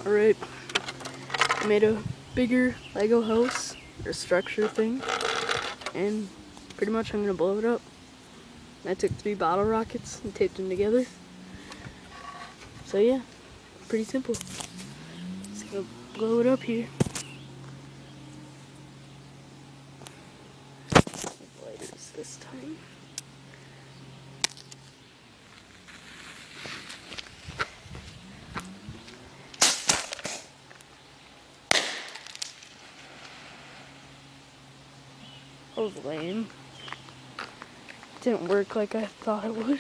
Alright, I made a bigger Lego house, or structure thing, and pretty much I'm gonna blow it up. I took 3 bottle rockets and taped them together. So yeah, pretty simple. Let's go blow it up here. Lighters this time. That was lame. Didn't work like I thought it would.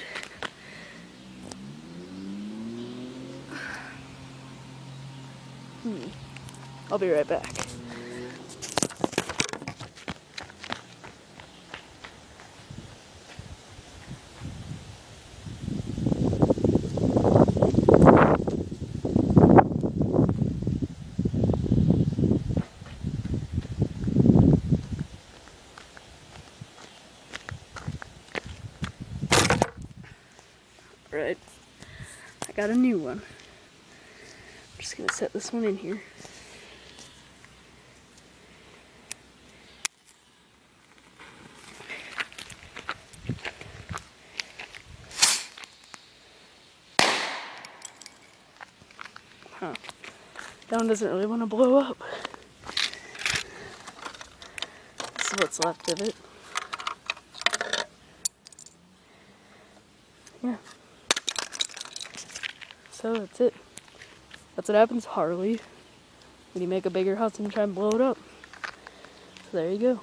I'll be right back. Right, I got a new one. I'm just gonna set this one in here. Huh. That one doesn't really want to blow up. This is what's left of it. Yeah. So that's it. That's what happens, Harley, when you make a bigger house and try and blow it up. So there you go.